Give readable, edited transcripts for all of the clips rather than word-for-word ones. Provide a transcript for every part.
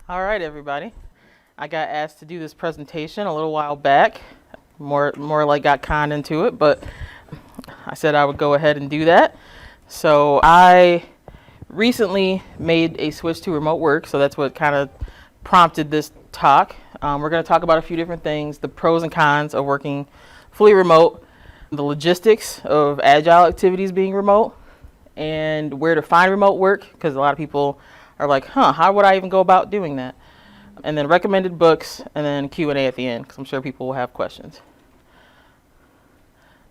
All right, everybody. I got asked to do this presentation a little while back. More like got conned into it, but I said I would go ahead and do that. So I recently made a switch to remote work, so that's what kind of prompted this talk. We're going to talk about a few different things, the pros and cons of working fully remote, the logistics of Agile activities being remote, and where to find remote work, because a lot of people are like, how would I even go about doing that? And then recommended books, and then Q&A at the end, because I'm sure people will have questions.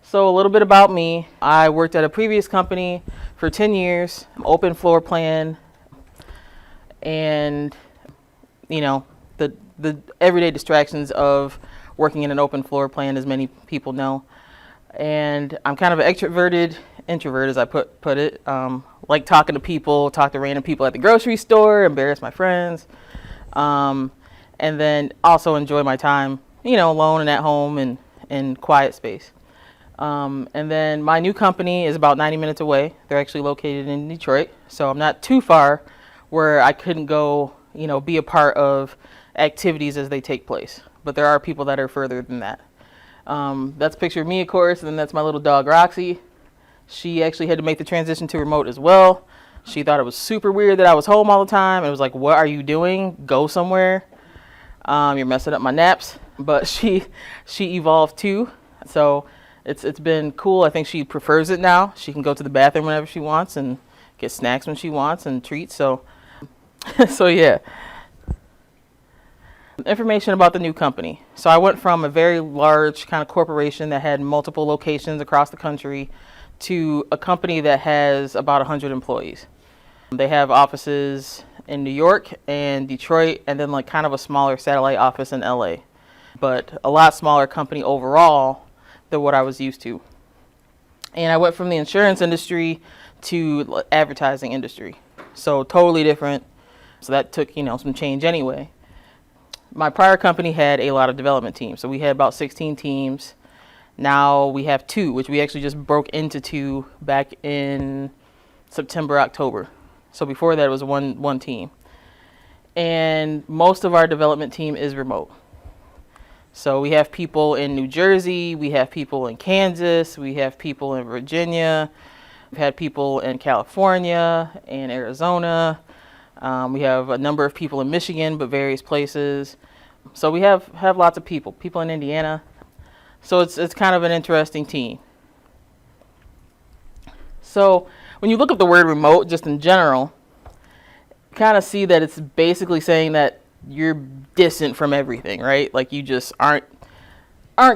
So a little bit about me. I worked at a previous company for 10 years, open floor plan, and the everyday distractions of working in an open floor plan, as many people know. And I'm kind of an extroverted introvert, as I put it. Like talking to people, talk to random people at the grocery store, embarrass my friends, and then also enjoy my time, alone and at home and in quiet space. And then my new company is about 90 minutes away. They're actually located in Detroit, so I'm not too far where I couldn't go, be a part of activities as they take place. But there are people that are further than that. That's a picture of me, of course, and then that's my little dog, Roxy. She actually had to make the transition to remote as well. She thought it was super weird that I was home all the time. It was like, what are you doing? Go somewhere. You're messing up my naps. But she evolved too. So it's been cool. I think she prefers it now. She can go to the bathroom whenever she wants and get snacks when she wants and treats. So yeah. Information about the new company. So I went from a very large kind of corporation that had multiple locations across the country to a company that has about 100 employees. They have offices in New York and Detroit, and then like kind of a smaller satellite office in LA, but a lot smaller company overall than what I was used to. And I went from the insurance industry to advertising industry, so totally different. So that took some change anyway. My prior company had a lot of development teams, so we had about 16 teams. Now we have 2, which we actually just broke into 2 back in September, October. So before that, it was one team. And most of our development team is remote. So we have people in New Jersey, we have people in Kansas, we have people in Virginia, we've had people in California and Arizona. We have a number of people in Michigan, but various places. So we have lots of people in Indiana. So it's kind of an interesting team. So when you look up the word remote, just in general, you kind of see that it's basically saying that you're distant from everything, right? Like you just aren't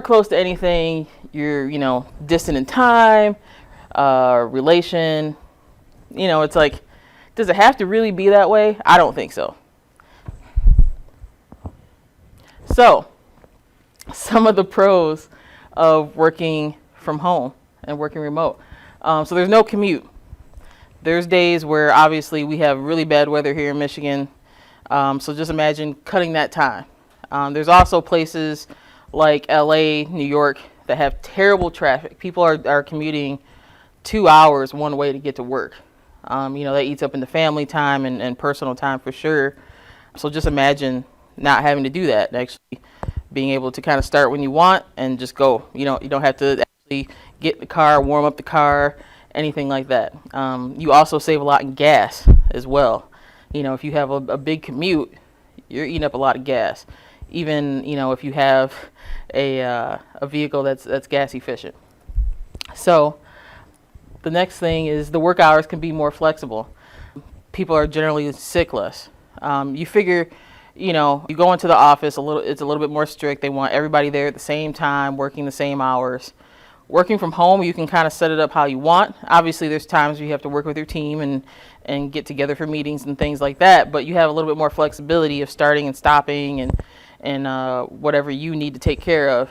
close to anything. You're, distant in time, relation. It's like, does it have to really be that way? I don't think so. So some of the pros of working from home and working remote. So there's no commute. There's days where obviously we have really bad weather here in Michigan. So just imagine cutting that time. There's also places like LA, New York that have terrible traffic. People are commuting 2 hours one way to get to work. That eats up into family time and personal time for sure. So just imagine not having to do that, actually being able to kind of start when you want and just go. You don't have to actually get in the car, warm up the car, anything like that. You also save a lot in gas as well. If you have a big commute, you're eating up a lot of gas. Even, if you have a vehicle that's gas efficient. So the next thing is the work hours can be more flexible. People are generally sick less. You figure, you go into the office it's a little bit more strict. They want everybody there at the same time, working the same hours. Working from home, you can kind of set it up how you want. Obviously, there's times you have to work with your team and get together for meetings and things like that, but you have a little bit more flexibility of starting and stopping and whatever you need to take care of.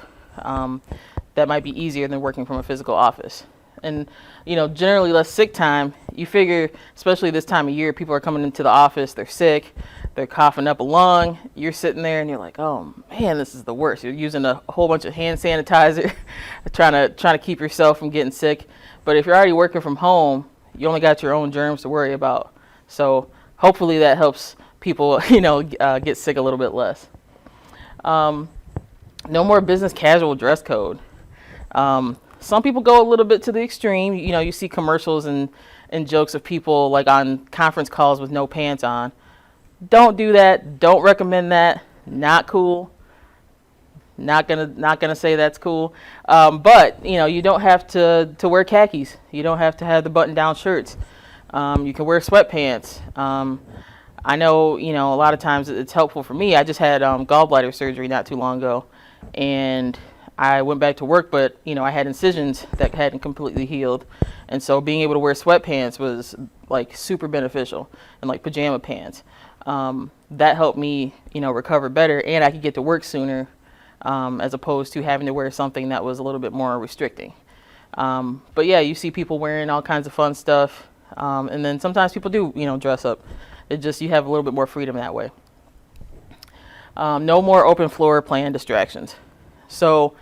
That might be easier than working from a physical office. And, generally less sick time. You figure, especially this time of year, people are coming into the office, they're sick, they're coughing up a lung. You're sitting there and you're like, oh man, this is the worst. You're using a whole bunch of hand sanitizer, trying to keep yourself from getting sick. But if you're already working from home, you only got your own germs to worry about. So hopefully that helps people, get sick a little bit less. No more business casual dress code. Some people go a little bit to the extreme. You see commercials and jokes of people like on conference calls with no pants on. Don't do that. Don't recommend that. Not cool. Not gonna say that's cool. But you don't have to wear khakis. You don't have to have the button-down shirts. You can wear sweatpants. I know a lot of times it's helpful for me. I just had gallbladder surgery not too long ago, and I went back to work, but I had incisions that hadn't completely healed, and so being able to wear sweatpants was like super beneficial, and like pajama pants. That helped me recover better, and I could get to work sooner, as opposed to having to wear something that was a little bit more restricting. But yeah, you see people wearing all kinds of fun stuff, and then sometimes people do dress up. It just, you have a little bit more freedom that way. No more open floor plan distractions. So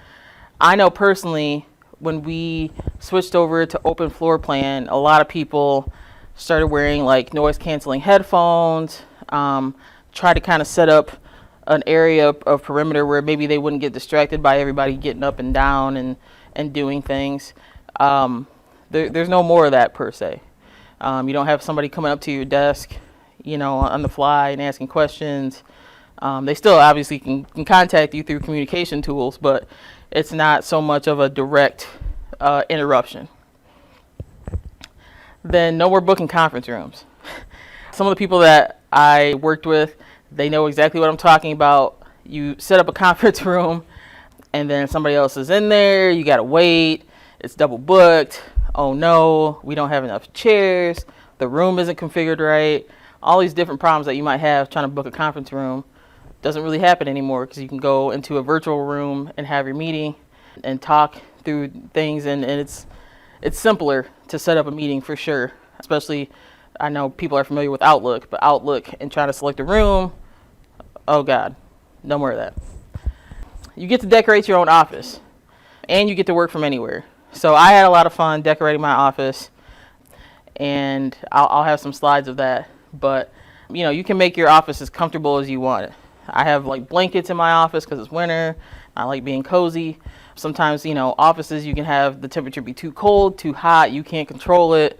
I know personally, when we switched over to open floor plan, a lot of people started wearing like noise canceling headphones, try to kind of set up an area of perimeter where maybe they wouldn't get distracted by everybody getting up and down and doing things. There's no more of that per se. You don't have somebody coming up to your desk, on the fly and asking questions. They still obviously can contact you through communication tools, but it's not so much of a direct interruption. Then no more booking conference rooms. Some of the people that I worked with, they know exactly what I'm talking about. You set up a conference room, and then somebody else is in there. You got to wait. It's double booked. Oh no, we don't have enough chairs. The room isn't configured right. All these different problems that you might have trying to book a conference room doesn't really happen anymore, because you can go into a virtual room and have your meeting and talk through things, and it's simpler to set up a meeting for sure. Especially, I know people are familiar with Outlook, but Outlook and trying to select a room, oh God, no more of that. You get to decorate your own office, and you get to work from anywhere. So I had a lot of fun decorating my office, and I'll have some slides of that. But you can make your office as comfortable as you want it. I have like blankets in my office because it's winter. I like being cozy. Sometimes offices, you can have the temperature be too cold, too hot. You can't control it.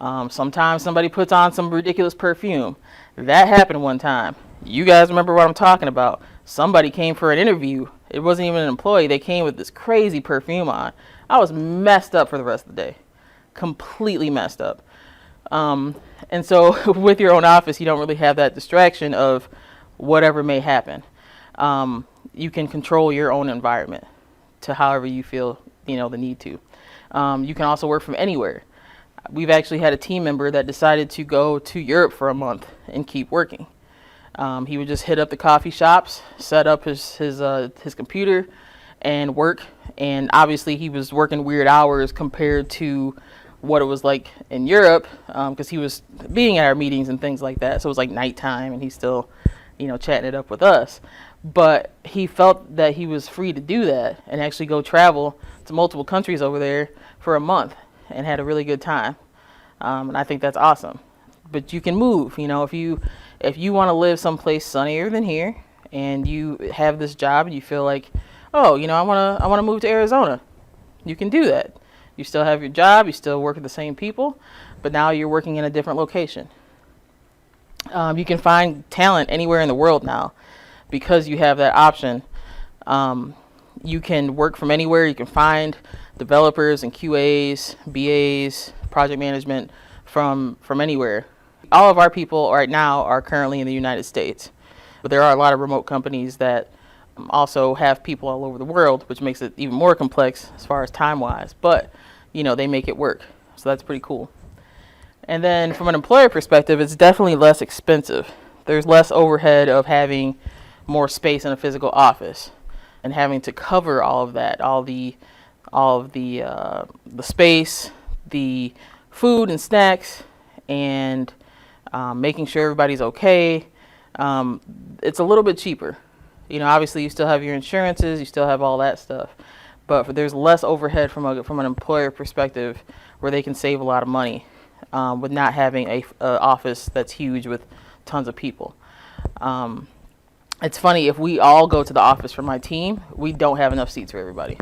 Sometimes somebody puts on some ridiculous perfume. That happened one time. You guys remember what I'm talking about. Somebody came for an interview. It wasn't even an employee. They came with this crazy perfume on. I was messed up for the rest of the day. Completely messed up. And so with your own office, you don't really have that distraction of whatever may happen. You can control your own environment to however you feel, the need to. You can also work from anywhere. We've actually had a team member that decided to go to Europe for a month and keep working. He would just hit up the coffee shops, set up his computer and work. And obviously he was working weird hours compared to what it was like in Europe, because he was being at our meetings and things like that. So it was like nighttime, and he's still, chatting it up with us. But he felt that he was free to do that and actually go travel to multiple countries over there for a month and had a really good time. And I think that's awesome. But you can move, if you want to live someplace sunnier than here, and you have this job and you feel like, I want to move to Arizona, you can do that. You still have your job, you still work with the same people, but now you're working in a different location. You can find talent anywhere in the world now because you have that option. You can work from anywhere. You can find developers and QAs, BAs, project management from anywhere. All of our people right now are currently in the United States, but there are a lot of remote companies that also have people all over the world, which makes it even more complex as far as time-wise, but they make it work, so that's pretty cool. And then from an employer perspective, it's definitely less expensive. There's less overhead of having more space in a physical office and having to cover all of that, all of the space, the food and snacks, and making sure everybody's okay. It's a little bit cheaper. Obviously you still have your insurances, you still have all that stuff, but there's less overhead from an employer perspective where they can save a lot of money with not having a office that's huge with tons of people. It's funny, if we all go to the office for my team, we don't have enough seats for everybody.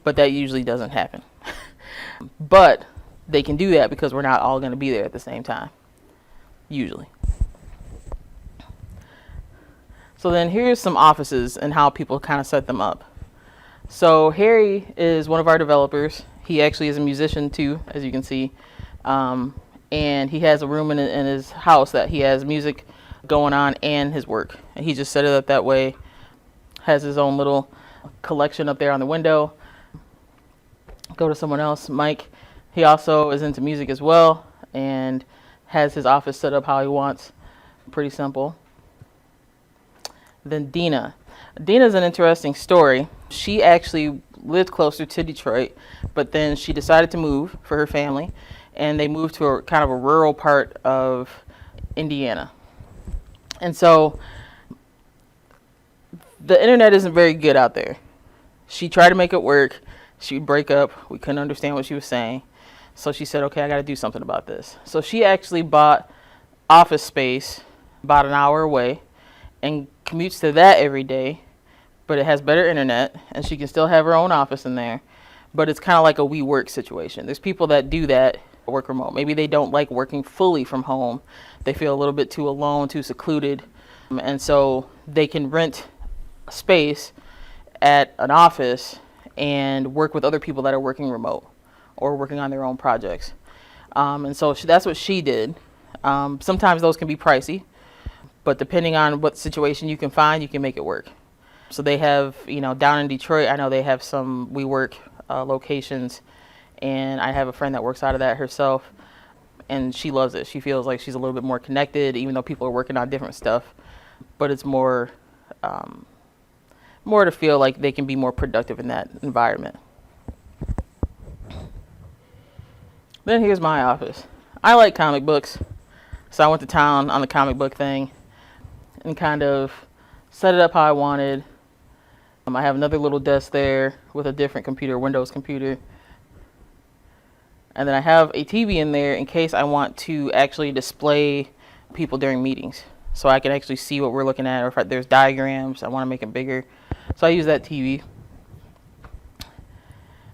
But that usually doesn't happen. But they can do that because we're not all going to be there at the same time, usually. So then here's some offices and how people kind of set them up. So Harry is one of our developers. He actually is a musician too, as you can see. And he has a room in his house that he has music going on and his work. And he just set it up that way. Has his own little collection up there on the window. Go to someone else, Mike. He also is into music as well and has his office set up how he wants. Pretty simple. Then Dena. Dena's an interesting story. She actually lived closer to Detroit, but then she decided to move for her family, and they moved to a kind of a rural part of Indiana. And so the internet isn't very good out there. She tried to make it work. She'd break up. We couldn't understand what she was saying. So she said, okay, I got to do something about this. So she actually bought office space about an hour away and commutes to that every day, but it has better internet, and she can still have her own office in there. But it's kind of like a WeWork situation. There's people that do that, work remote. Maybe they don't like working fully from home. They feel a little bit too alone, too secluded, and so they can rent a space at an office and work with other people that are working remote or working on their own projects. And so that's what she did. Sometimes those can be pricey, but depending on what situation you can find, you can make it work. So they have, down in Detroit, I know they have some WeWork locations, and I have a friend that works out of that herself, and she loves it. She feels like she's a little bit more connected, even though people are working on different stuff, but it's more to feel like they can be more productive in that environment. Then here's my office. I like comic books, so I went to town on the comic book thing and kind of set it up how I wanted. I have another little desk there with a different computer, Windows computer. And then I have a TV in there in case I want to actually display people during meetings. So I can actually see what we're looking at, or if there's diagrams, I want to make it bigger. So I use that TV.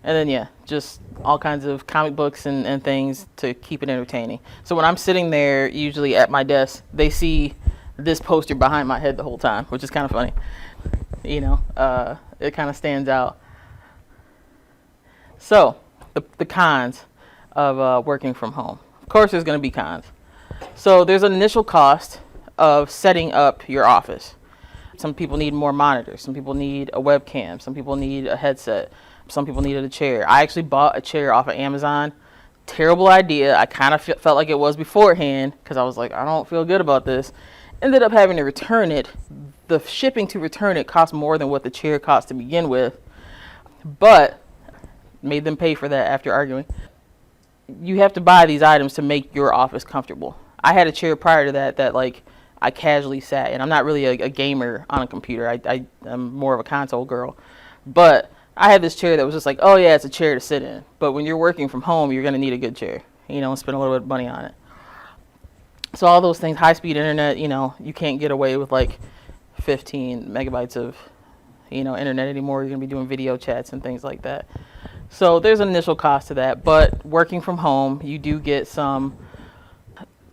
And then, just all kinds of comic books and things to keep it entertaining. So when I'm sitting there, usually at my desk, they see this poster behind my head the whole time, which is kind of funny. It kind of stands out. So the cons of working from home. Of course, there's going to be cons. So there's an initial cost of setting up your office. Some people need more monitors. Some people need a webcam. Some people need a headset. Some people needed a chair. I actually bought a chair off of Amazon. Terrible idea. I kind of felt like it was beforehand because I was like, I don't feel good about this. Ended up having to return it. The shipping to return it cost more than what the chair cost to begin with, but made them pay for that after arguing. You have to buy these items to make your office comfortable. I had a chair prior to that like I casually sat in. I'm not really a gamer on a computer. I'm more of a console girl. But I had this chair that was just like, oh yeah, it's a chair to sit in. But when you're working from home, you're going to need a good chair, and spend a little bit of money on it. So all those things, high-speed internet, you can't get away with like 15 megabytes of, internet anymore. You're going to be doing video chats and things like that. So there's an initial cost to that. But working from home, you do get some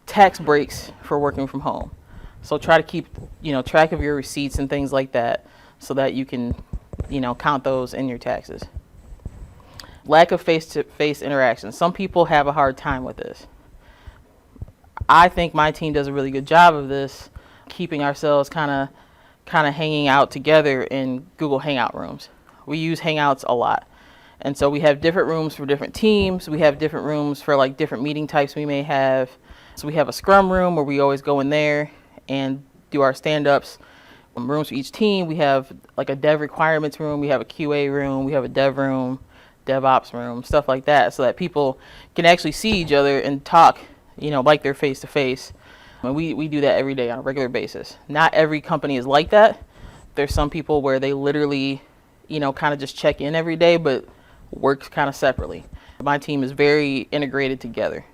tax breaks for working from home. So try to keep, track of your receipts and things like that so that you can, count those in your taxes. Lack of face-to-face interaction. Some people have a hard time with this. I think my team does a really good job of this, keeping ourselves kind of hanging out together in Google Hangout rooms. We use Hangouts a lot. And so we have different rooms for different teams. We have different rooms for like different meeting types we may have. So we have a Scrum room where we always go in there and do our stand-ups. Rooms for each team. We have like a dev requirements room. We have a QA room. We have a dev room, DevOps room, stuff like that, so that people can actually see each other and talk, like they're face-to-face. And we do that every day on a regular basis. Not every company is like that. There's some people where they literally, kind of just check in every day, but works kind of separately. My team is very integrated together.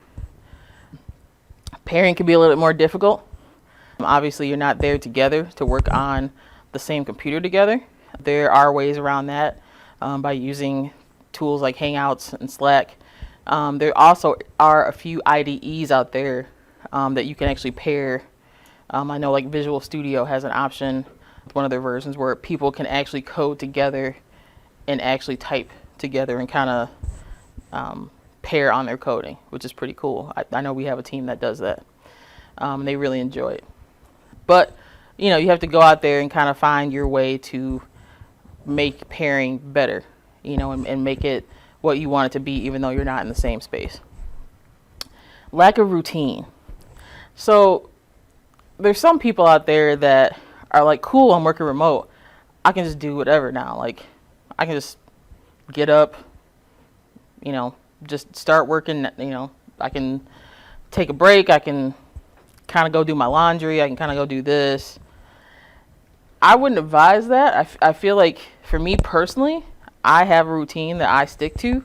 Pairing can be a little bit more difficult. Obviously, you're not there together to work on the same computer together. There are ways around that by using tools like Hangouts and Slack. There also are a few IDEs out there that you can actually pair. I know like Visual Studio has an option, one of their versions, where people can actually code together and actually type together and kind of pair on their coding, which is pretty cool. I know we have a team that does that. They really enjoy it. But, you know, you have to go out there and kind of find your way to make pairing better, you know, and make it what you want it to be, even though you're not in the same space. Lack of routine. So there's some people out there that are like, cool, I'm working remote. I can just do whatever now. Like, I can just get up, you know, just start working, you know, I can take a break, I can kind of go do my laundry, I can kind of go do this. I wouldn't advise that. I feel like for me personally, I have a routine that I stick to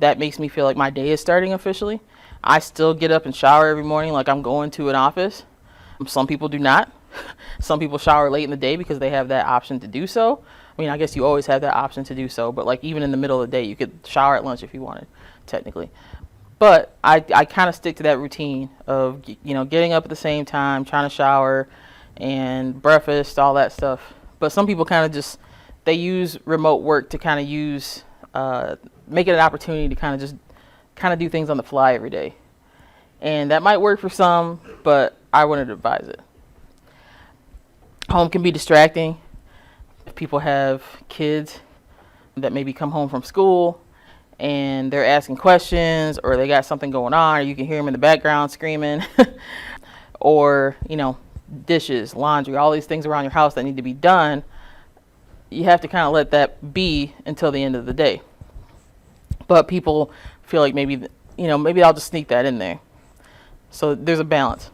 that makes me feel like my day is starting officially. I still get up and shower every morning like I'm going to an office. Some people do not. Some people shower late in the day because they have that option to do so. I mean, I guess you always have that option to do so, but like even in the middle of the day, you could shower at lunch if you wanted, technically. But I kind of stick to that routine of, you know, getting up at the same time, trying to shower and breakfast, all that stuff. But some people kind of just, they use remote work to kind of use, make it an opportunity to kind of just kind of do things on the fly every day. And that might work for some, but I wouldn't advise it. Home can be distracting. If people have kids that maybe come home from school and they're asking questions, or they got something going on, or you can hear them in the background screaming, or, you know, dishes, laundry, all these things around your house that need to be done, you have to kind of let that be until the end of the day. But people feel like maybe, you know, maybe I'll just sneak that in there. So there's a balance.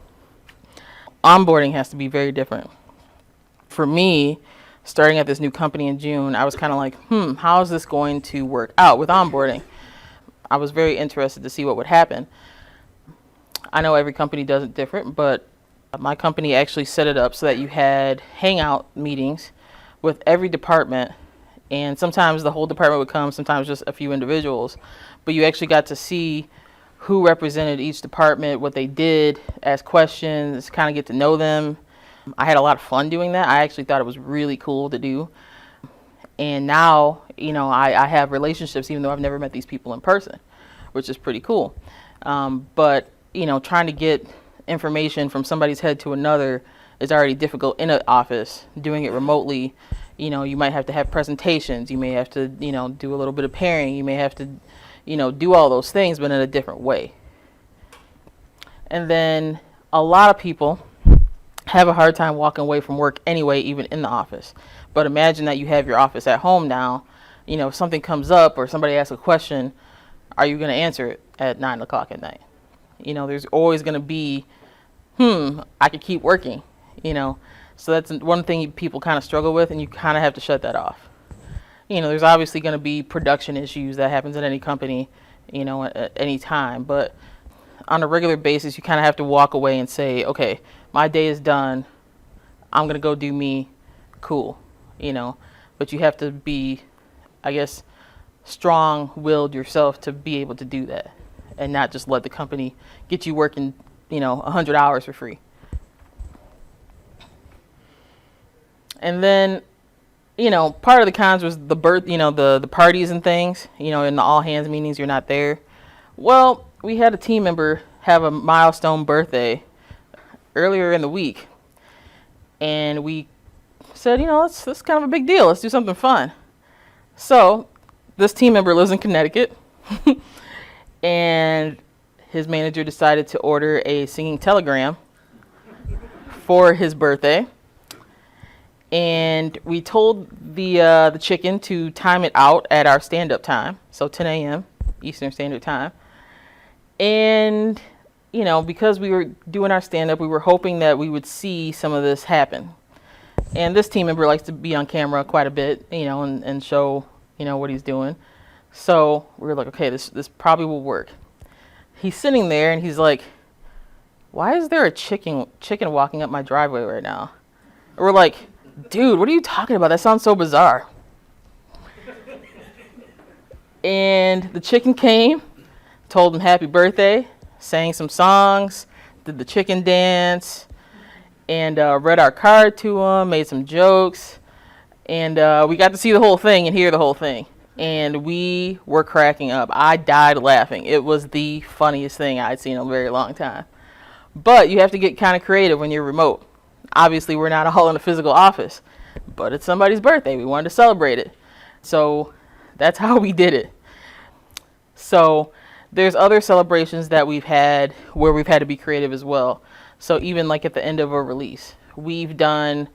Onboarding has to be very different. For me, starting at this new company in June, I was kind of like, how is this going to work out with onboarding? I was very interested to see what would happen. I know every company does it different, but my company actually set it up so that you had hangout meetings with every department, and sometimes the whole department would come, sometimes just a few individuals, but you actually got to see who represented each department, what they did, ask questions, kind of get to know them. I had a lot of fun doing that. I actually thought it was really cool to do. And now, you know, I have relationships even though I've never met these people in person, which is pretty cool. But, you know, trying to get information from somebody's head to another is already difficult in an office. Doing it remotely, you know, you might have to have presentations. You may have to, you know, do a little bit of pairing. You may have to, you know, do all those things, but in a different way. And then a lot of people have a hard time walking away from work anyway, even in the office. But imagine that you have your office at home now. You know, if something comes up or somebody asks a question, are you going to answer it at 9 o'clock at night? You know, there's always going to be, I could keep working, you know. So that's one thing people kind of struggle with, and you kind of have to shut that off. You know, there's obviously going to be production issues that happens at any company, you know, at any time. But on a regular basis, you kind of have to walk away and say, okay, my day is done. I'm going to go do me. Cool, you know. But you have to be, I guess, strong-willed yourself to be able to do that and not just let the company get you working, you know, 100 hours for free. And then, you know, part of the cons was the the parties and things, you know, in the all hands meetings, you're not there. Well, we had a team member have a milestone birthday earlier in the week, and we said, you know, that's kind of a big deal. Let's do something fun. So this team member lives in Connecticut, and his manager decided to order a singing telegram for his birthday. And we told the chicken to time it out at our stand-up time, so 10 a.m. Eastern Standard Time. And, you know, because we were doing our stand-up, we were hoping that we would see some of this happen. And this team member likes to be on camera quite a bit, you know, and show, you know, what he's doing. So we were like, okay, this probably will work. He's sitting there, and he's like, why is there a chicken walking up my driveway right now? And we're like, dude, what are you talking about? That sounds so bizarre. And the chicken came, told him happy birthday, sang some songs, did the chicken dance, and read our card to him, made some jokes. And we got to see the whole thing and hear the whole thing. And we were cracking up. I died laughing. It was the funniest thing I'd seen in a very long time. But you have to get kind of creative when you're remote. Obviously, we're not all in a physical office, but it's somebody's birthday. We wanted to celebrate it. So that's how we did it. So there's other celebrations that we've had where we've had to be creative as well. So even like at the end of a release, we've done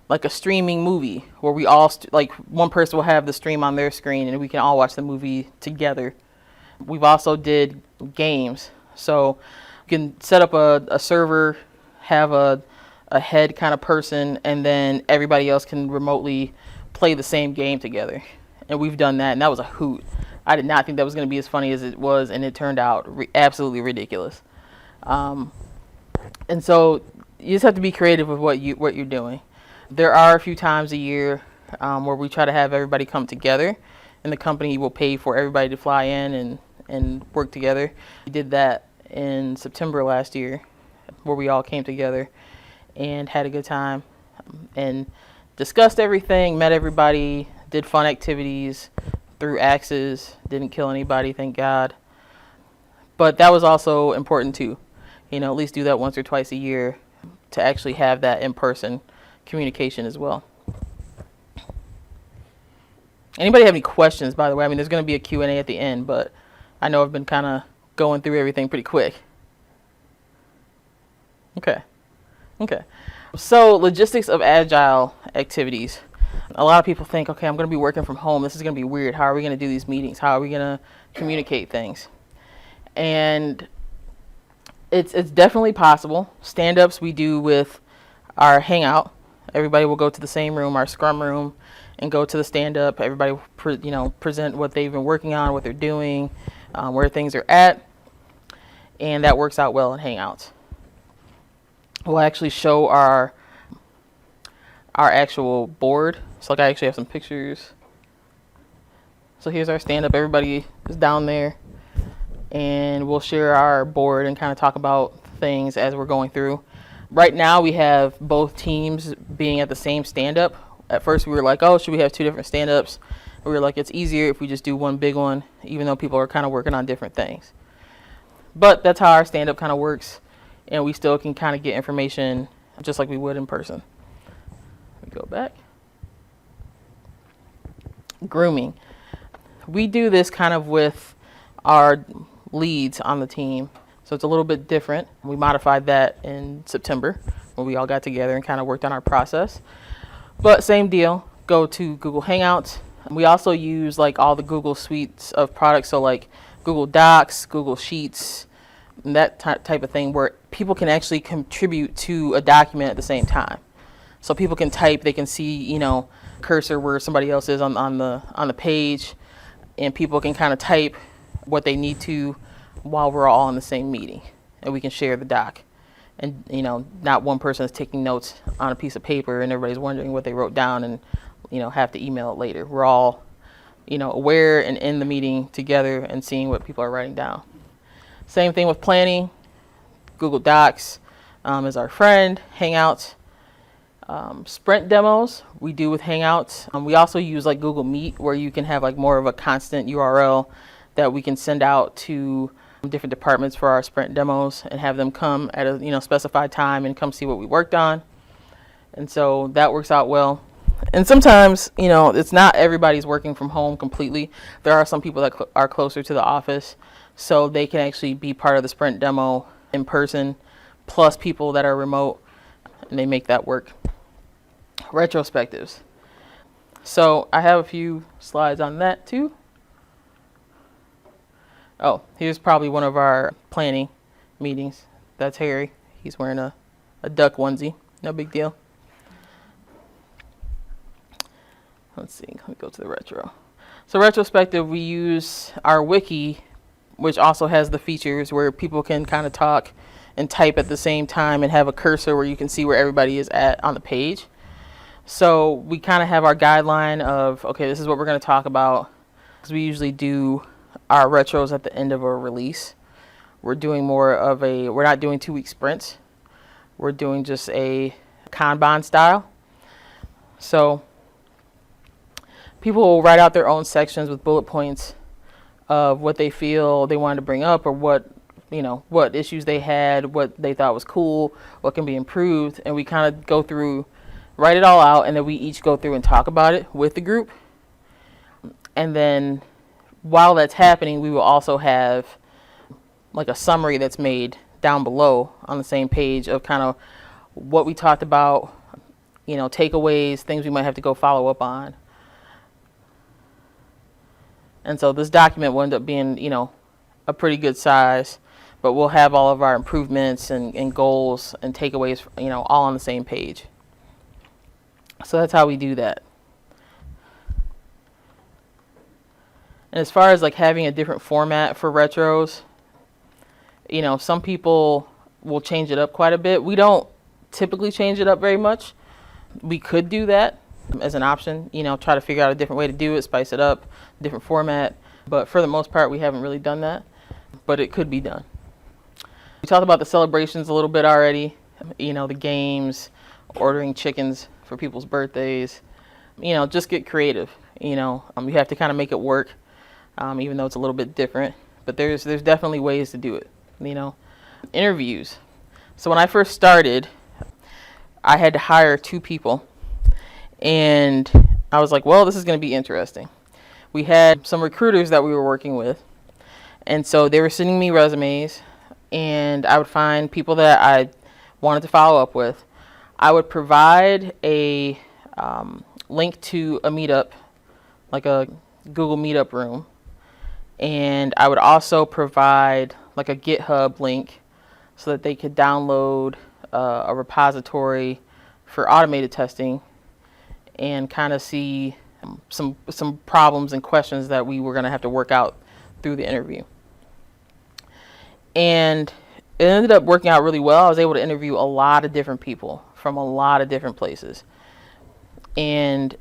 like a streaming movie where we all, like one person will have the stream on their screen and we can all watch the movie together. We've also did games. So you can set up a server, have a head kind of person, and then everybody else can remotely play the same game together. And we've done that, and that was a hoot. I did not think that was going to be as funny as it was, and it turned out absolutely ridiculous. And so you just have to be creative with what you're doing. There are a few times a year where we try to have everybody come together, and the company will pay for everybody to fly in and work together. We did that in September last year, where we all came together and had a good time and discussed everything, met everybody, did fun activities, threw axes, didn't kill anybody, thank God. But that was also important too. At least do that once or twice a year to actually have that in-person communication as well. Anybody have any questions, by the way? I mean, there's going to be a Q&A at the end, but I know I've been kind of going through everything pretty quick. Okay. So logistics of Agile activities. A lot of people think, okay, I'm going to be working from home. This is going to be weird. How are we going to do these meetings? How are we going to communicate things? And it's definitely possible. Stand-ups we do with our hangout. Everybody will go to the same room, our scrum room, and go to the stand-up. Everybody present what they've been working on, what they're doing, where things are at. And that works out well in Hangouts. We'll actually show our actual board. So like I actually have some pictures. So here's our stand-up. Everybody is down there. And we'll share our board and kind of talk about things as we're going through. Right now we have both teams being at the same stand-up. At first we were like, oh, should we have two different stand-ups? We were like, it's easier if we just do one big one, even though people are kind of working on different things. But that's how our stand-up kind of works. And we still can kind of get information just like we would in person. Let me go back. Grooming. We do this kind of with our leads on the team. So it's a little bit different. We modified that in September when we all got together and kind of worked on our process. But same deal, go to Google Hangouts. We also use like all the Google suites of products. So like Google Docs, Google Sheets, and that type of thing where people can actually contribute to a document at the same time. So people can type, they can see, cursor where somebody else is on the page, and people can kind of type what they need to while we're all in the same meeting, and we can share the doc. And not one person is taking notes on a piece of paper and everybody's wondering what they wrote down and have to email it later. We're all aware and in the meeting together and seeing what people are writing down. Same thing with planning. Google Docs is our friend. Hangouts. Sprint demos we do with Hangouts. We also use like Google Meet, where you can have like more of a constant URL that we can send out to different departments for our sprint demos and have them come at a specified time and come see what we worked on. And so that works out well. And sometimes it's not everybody's working from home completely. There are some people that are closer to the office, so they can actually be part of the sprint demo in person, plus people that are remote, and they make that work. Retrospectives. So I have a few slides on that too. Oh, here's probably one of our planning meetings. That's Harry. He's wearing a duck onesie. No big deal. Let's see. Let me go to the retro. So retrospective, we use our wiki, which also has the features where people can kind of talk and type at the same time and have a cursor where you can see where everybody is at on the page. So we kind of have our guideline of, okay, this is what we're going to talk about, because we usually do our retros at the end of a release. We're doing we're not doing 2-week sprints. We're doing just a Kanban style. So people will write out their own sections with bullet points of what they feel they wanted to bring up, or what issues they had, what they thought was cool, what can be improved, and we kind of go through, write it all out, and then we each go through and talk about it with the group. And then while that's happening, we will also have like a summary that's made down below on the same page of kind of what we talked about, takeaways, things we might have to go follow up on. And so this document will end up being, a pretty good size, but we'll have all of our improvements and goals and takeaways, all on the same page. So that's how we do that. And as far as like having a different format for retros, some people will change it up quite a bit. We don't typically change it up very much. We could do that as an option, try to figure out a different way to do it, spice it up, different format. But for the most part, we haven't really done that, but it could be done. We talked about the celebrations a little bit already, the games, ordering chickens for people's birthdays, just get creative. You have to kind of make it work, even though it's a little bit different, but there's definitely ways to do it. Interviews. So when I first started, I had to hire 2 people, and I was like, well, this is going to be interesting. We had some recruiters that we were working with, and so they were sending me resumes, and I would find people that I wanted to follow up with. I would provide a link to a meetup, like a Google Meetup room, and I would also provide like a GitHub link so that they could download a repository for automated testing and kind of see some problems and questions that we were going to have to work out through the interview. And it ended up working out really well. I was able to interview a lot of different people from a lot of different places. And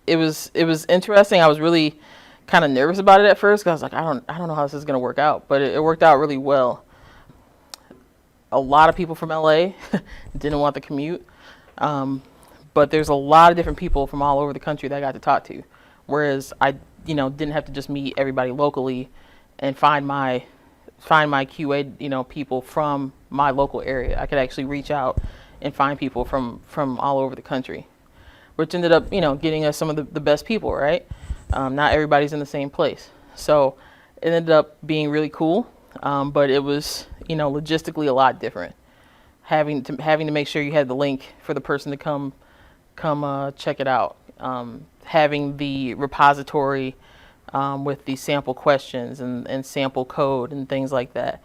it was interesting. I was really kind of nervous about it at first, because I was like, I don't know how this is going to work out, but it worked out really well. A lot of people from LA didn't want the commute, but there's a lot of different people from all over the country that I got to talk to, whereas I didn't have to just meet everybody locally and find my QA people from my local area. I could actually reach out and find people from all over the country, which ended up getting us some of the best people, right? Not everybody's in the same place. So it ended up being really cool, but it was, logistically a lot different. Having to make sure you had the link for the person to come check it out. Having the repository with the sample questions and sample code and things like that.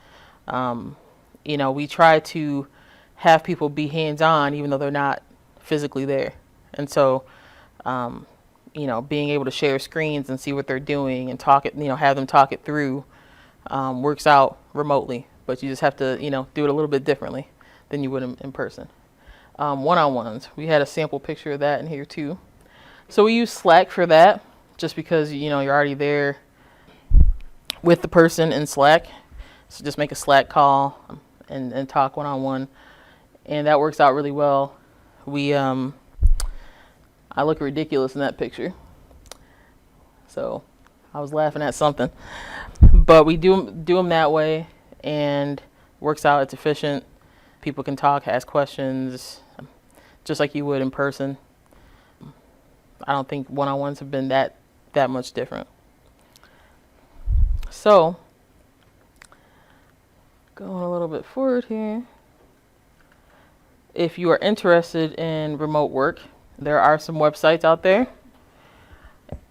We try to have people be hands-on even though they're not physically there. And so, being able to share screens and see what they're doing and talk it, have them talk it through, works out remotely, but you just have to, do it a little bit differently than you would in person. One-on-ones, we had a sample picture of that in here too. So we use Slack for that, just because, you're already there with the person in Slack. So just make a Slack call and talk one-on-one, and that works out really well. I look ridiculous in that picture, so I was laughing at something. But we do them that way, and works out. It's efficient. People can talk, ask questions, just like you would in person. I don't think one-on-ones have been that much different. So, going a little bit forward here. If you are interested in remote work, there are some websites out there,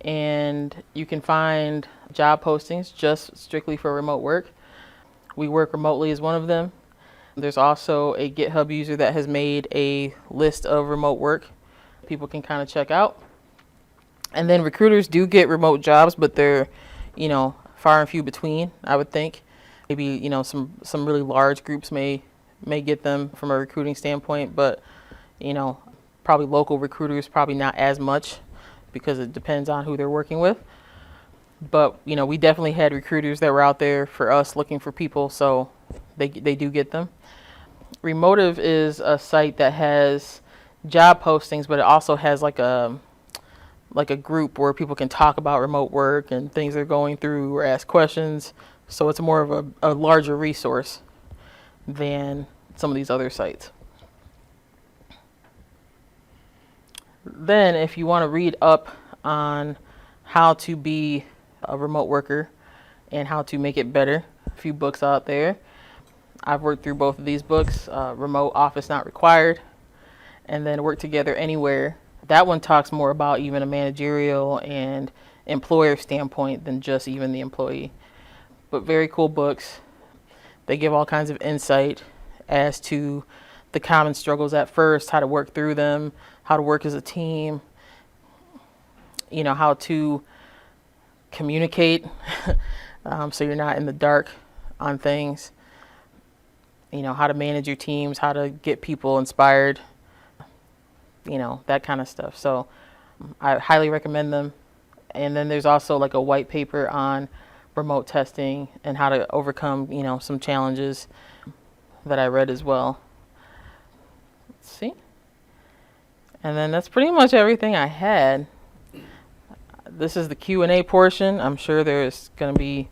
and you can find job postings just strictly for remote work. We Work Remotely is one of them. There's also a GitHub user that has made a list of remote work people can kind of check out. And then recruiters do get remote jobs, but they're, far and few between, I would think. Maybe, some really large groups may may get them from a recruiting standpoint, but you know, probably local recruiters, probably not as much because it depends on who they're working with. But, you know, we definitely had recruiters that were out there for us looking for people, so they do get them. Remotive is a site that has job postings, but it also has like a group where people can talk about remote work and things they're going through or ask questions. So it's more of a larger resource than some of these other sites. Then if you want to read up on how to be a remote worker and how to make it better, a few books out there. I've worked through both of these books, Remote Office Not Required, and then Work Together Anywhere. That one talks more about even a managerial and employer standpoint than just even the employee. But very cool books. They give all kinds of insight as to the common struggles at first, how to work through them, how to work as a team, you know, how to communicate so you're not in the dark on things, you know, how to manage your teams, how to get people inspired, you know, that kind of stuff. So I highly recommend them. And then there's also like a white paper on remote testing and how to overcome, you know, some challenges that I read as well. Let's see. And then that's pretty much everything I had. This is the Q&A portion. I'm sure there's going to be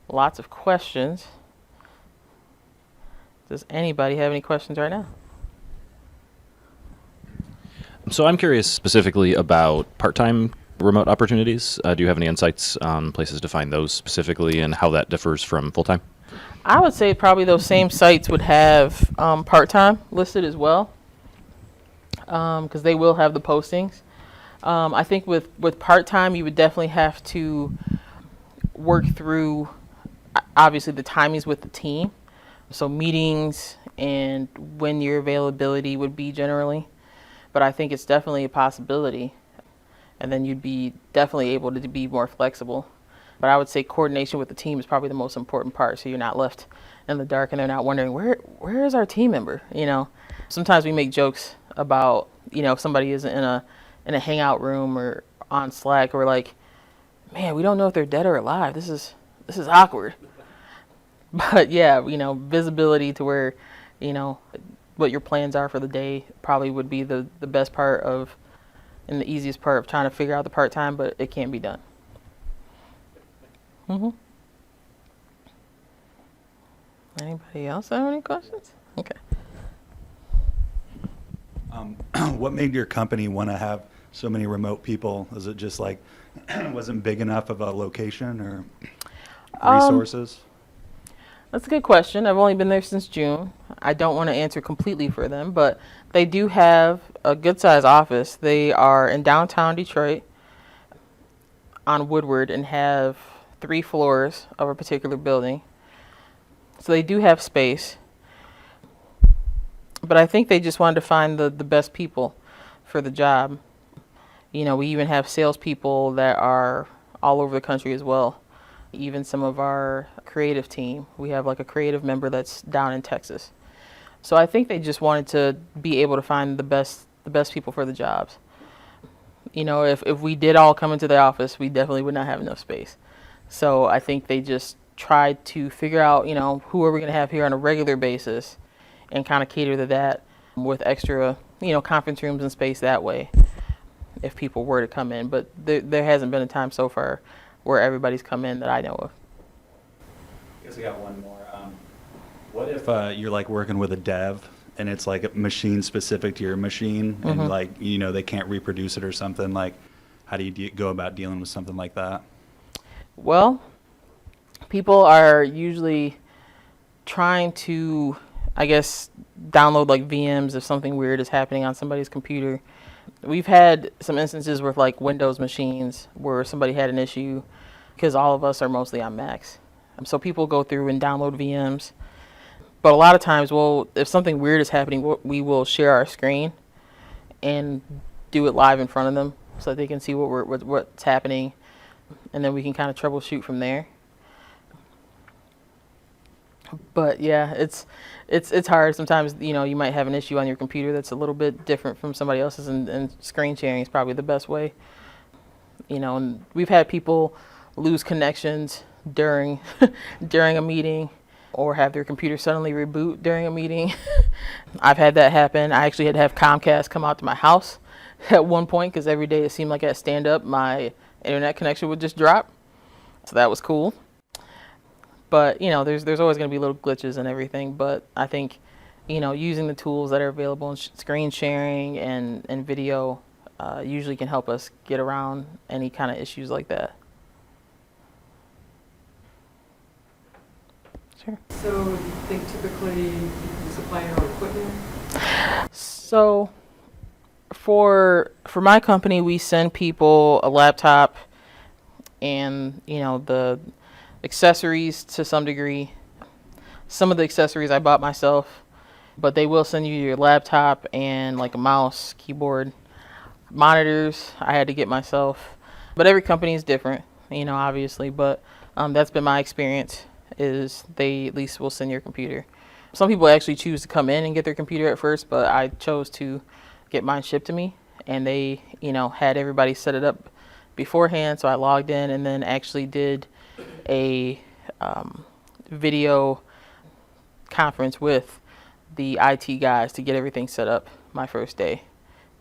lots of questions. Does anybody have any questions right now? So I'm curious specifically about part-time remote opportunities. Do you have any insights on places to find those specifically and how that differs from full-time? I would say probably those same sites would have part-time listed as well, because they will have the postings. I think with part-time, you would definitely have to work through, obviously, the timings with the team. So meetings and when your availability would be generally. But I think it's definitely a possibility. And then you'd be definitely able to be more flexible. But I would say coordination with the team is probably the most important part. So you're not left in the dark and they're not wondering, where is our team member? You know, sometimes we make jokes about, you know, if somebody is in a hangout room or on Slack, we're like, man, we don't know if they're dead or alive. This is awkward. But yeah, you know, visibility to where, you know, what your plans are for the day probably would be the best part of, and the easiest part of trying to figure out the part-time, but it can be done. Anybody else have any questions? Okay. What made your company want to have so many remote people? Is it just like wasn't big enough of a location or resources? That's a good question. I've only been there since June. I don't want to answer completely for them, but they do have a good sized office. They are in downtown Detroit on Woodward and have 3 floors of a particular building. So they do have space. But I think they just wanted to find the best people for the job. You know, we even have salespeople that are all over the country as well. Even some of our creative team. We have like a creative member that's down in Texas. So I think they just wanted to be able to find the best people for the jobs. You know, if we did all come into the office, we definitely would not have enough space. So I think they just tried to figure out, you know, who are we going to have here on a regular basis and kind of cater to that with extra, you know, conference rooms and space that way if people were to come in. But there hasn't been a time so far where everybody's come in that I know of. I guess I got one more. What if you're like working with a dev and it's like a machine specific to your machine and like, you know, they can't reproduce it or something? Like, how do you go about dealing with something like that? Well, people are usually trying to, I guess, download like VMs if something weird is happening on somebody's computer. We've had some instances with like Windows machines where somebody had an issue because all of us are mostly on Macs. So people go through and download VMs. But a lot of times, if something weird is happening, we will share our screen and do it live in front of them so that they can see what's happening. And then we can kind of troubleshoot from there. But yeah, it's hard. Sometimes, you might have an issue on your computer that's a little bit different from somebody else's, and screen sharing is probably the best way. And we've had people lose connections during during a meeting, or have their computer suddenly reboot during a meeting. I've had that happen. I actually had to have Comcast come out to my house at one point, because every day it seemed like at stand up my internet connection would just drop. So that was cool. But there's always going to be little glitches and everything. But I think using the tools that are available in screen sharing and video usually can help us get around any kind of issues like that. Sure. So you think typically you supply your own equipment? So for my company, we send people a laptop and the accessories to some degree. Some of the accessories I bought myself, but they will send you your laptop and like a mouse, keyboard, monitors I had to get myself. But every company is different, obviously. But that's been my experience, is they at least will send your computer. Some people actually choose to come in and get their computer at first, but I chose to get mine shipped to me, and they had everybody set it up beforehand. So I logged in and then actually did a video conference with the IT guys to get everything set up my first day.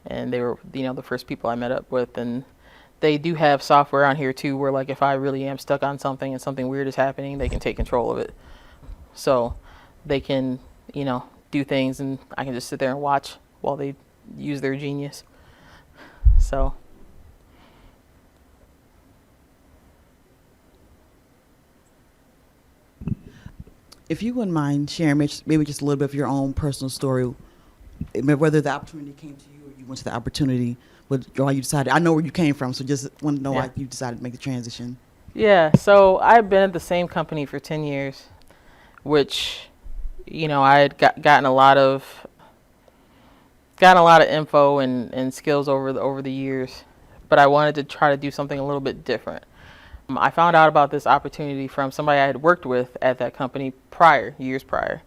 And they were the first people I met up with. And they do have software on here too, where like if I really am stuck on something and something weird is happening, they can take control of it. So they can do things, and I can just sit there and watch while they use their genius. So if you wouldn't mind sharing maybe just a little bit of your own personal story, whether the opportunity came to you or you went to the opportunity, why you decided. I know where you came from, so just want to know why you decided to make the transition. Yeah, so I've been at the same company for 10 years, which, I had gotten a lot of info and skills over the years, but I wanted to try to do something a little bit different. I found out about this opportunity from somebody I had worked with at that company years prior.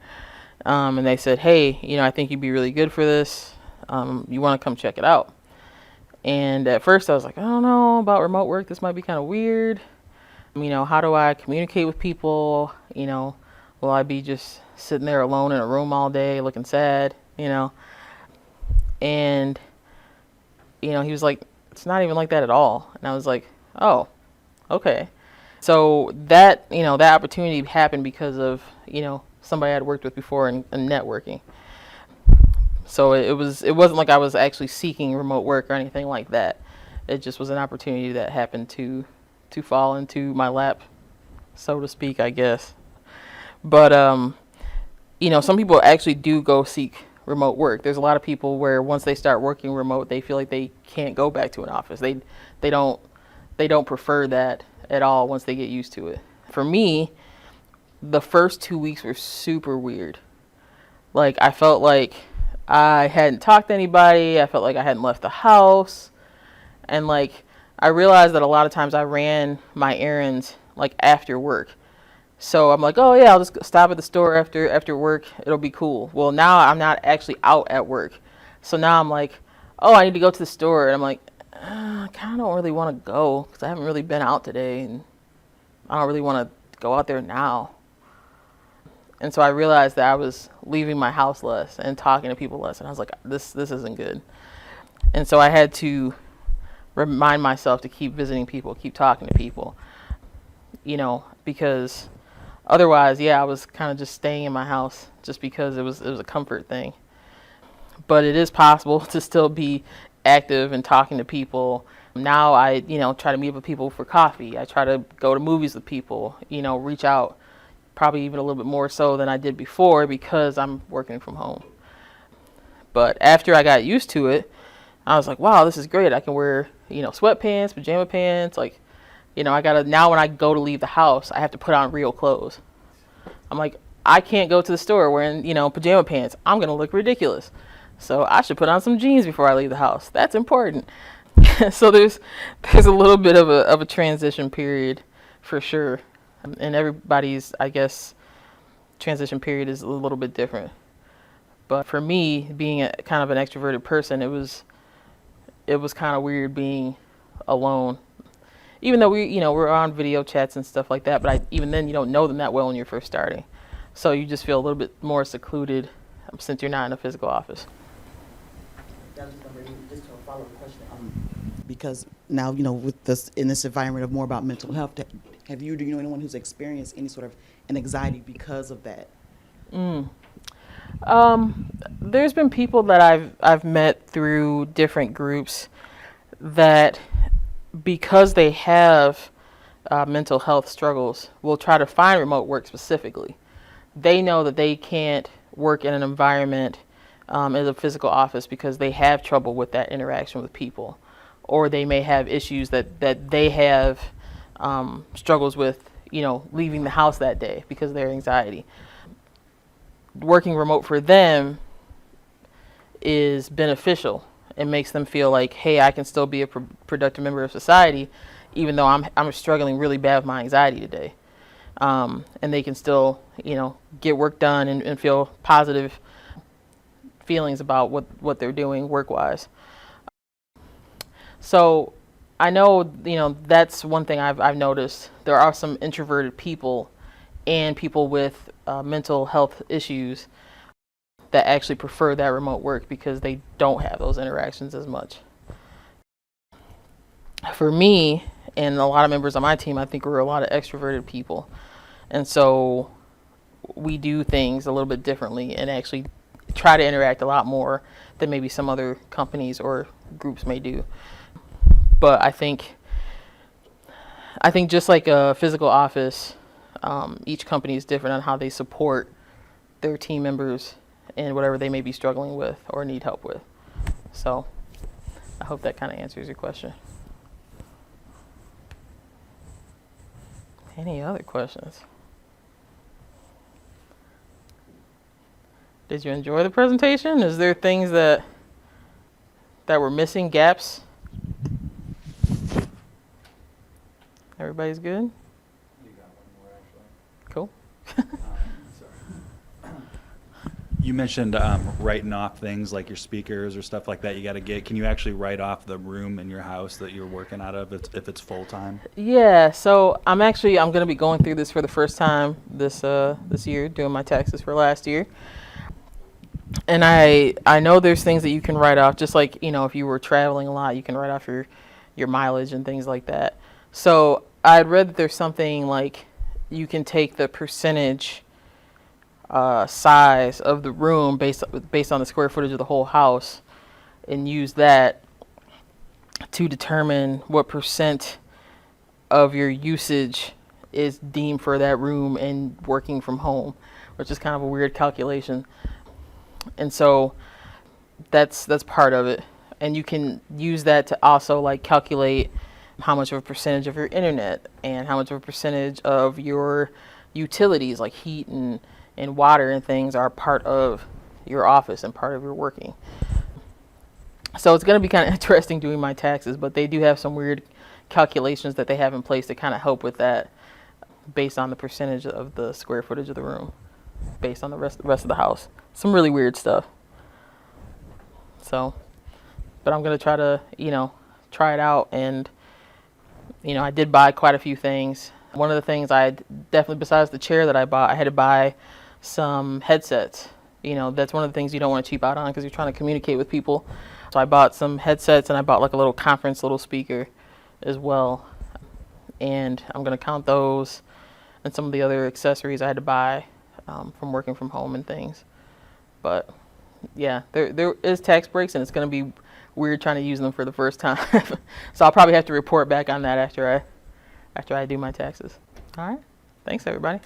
And they said, hey, I think you'd be really good for this. You want to come check it out? And at first I was like, I don't know about remote work. This might be kind of weird. How do I communicate with people? Will I be just sitting there alone in a room all day looking sad? And, he was like, it's not even like that at all. And I was like, oh, okay. So that, that opportunity happened because of, somebody I'd worked with before in networking. So it wasn't like I was actually seeking remote work or anything like that. It just was an opportunity that happened to fall into my lap, so to speak, I guess. But, some people actually do go seek remote work. There's a lot of people where once they start working remote, they feel like they can't go back to an office. They don't prefer that at all once they get used to it. For me, the first 2 weeks were super weird. Like, I felt like I hadn't talked to anybody. I felt like I hadn't left the house. And like, I realized that a lot of times I ran my errands like after work. So I'm like, oh yeah, I'll just stop at the store after work. It'll be cool. Well, now I'm not actually out at work. So now I'm like, oh, I need to go to the store. And I'm like, I kind of don't really want to go because I haven't really been out today, and I don't really want to go out there now. And so I realized that I was leaving my house less and talking to people less. And I was like, this isn't good. And so I had to remind myself to keep visiting people, keep talking to people, because otherwise, I was kind of just staying in my house just because it was a comfort thing. But it is possible to still be active and talking to people. Now I, try to meet up with people for coffee. I try to go to movies with people, reach out, probably even a little bit more so than I did before because I'm working from home. But after I got used to it, I was like, wow, this is great. I can wear, sweatpants, pajama pants. Like, now when I go to leave the house, I have to put on real clothes. I'm like, I can't go to the store wearing, pajama pants. I'm going to look ridiculous. So I should put on some jeans before I leave the house. That's important. So there's a little bit of a transition period for sure. And everybody's, I guess, transition period is a little bit different. But for me, being a kind of an extroverted person, it was kind of weird being alone. Even though we're on video chats and stuff like that, but even then you don't know them that well when you're first starting. So you just feel a little bit more secluded since you're not in a physical office. That was gonna bring me just to a follow-up question. Because now, with this in this environment of more about mental health, do you know anyone who's experienced any sort of an anxiety because of that? There's been people that I've met through different groups that, because they have mental health struggles, will try to find remote work specifically. They know that they can't work in an environment as a physical office because they have trouble with that interaction with people, or they may have issues that they have struggles with, leaving the house that day because of their anxiety. Working remote for them is beneficial. It makes them feel like, hey, I can still be a productive member of society, even though I'm struggling really bad with my anxiety today. And they can still, get work done and feel positive feelings about what they're doing work-wise. So I know, that's one thing I've noticed. There are some introverted people and people with mental health issues that actually prefer that remote work because they don't have those interactions as much. For me, and a lot of members on my team, I think we're a lot of extroverted people. And so we do things a little bit differently and actually try to interact a lot more than maybe some other companies or groups may do. But I think just like a physical office, each company is different on how they support their team members and whatever they may be struggling with or need help with. So I hope that kind of answers your question. Any other questions? Did you enjoy the presentation? Is there things that were missing, gaps? Everybody's good? You got one more, actually. Cool. You mentioned writing off things like your speakers or stuff like that you got to get. Can you actually write off the room in your house that you're working out of if it's full time? Yeah, so I'm going to be going through this for the first time this year, doing my taxes for last year. And I know there's things that you can write off, just like, if you were traveling a lot, you can write off your mileage and things like that. So I'd read that there's something like you can take the percentage size of the room based on the square footage of the whole house and use that to determine what percent of your usage is deemed for that room and working from home, which is kind of a weird calculation. And so that's part of it. And you can use that to also like calculate how much of a percentage of your internet and how much of a percentage of your utilities like heat and water and things are part of your office and part of your working. So it's going to be kind of interesting doing my taxes, but they do have some weird calculations that they have in place to kind of help with that based on the percentage of the square footage of the room, based on the rest of the house. Some really weird stuff. So, but I'm going to try to, try it out. And, I did buy quite a few things. One of the things I definitely, besides the chair that I bought, I had to buy some headsets. That's one of the things you don't want to cheap out on because you're trying to communicate with people. So I bought some headsets and I bought like a little speaker as well. And I'm going to count those and some of the other accessories I had to buy from working from home and things. But yeah, there is tax breaks and it's going to be weird trying to use them for the first time. So I'll probably have to report back on that after I do my taxes. All right. Thanks, everybody.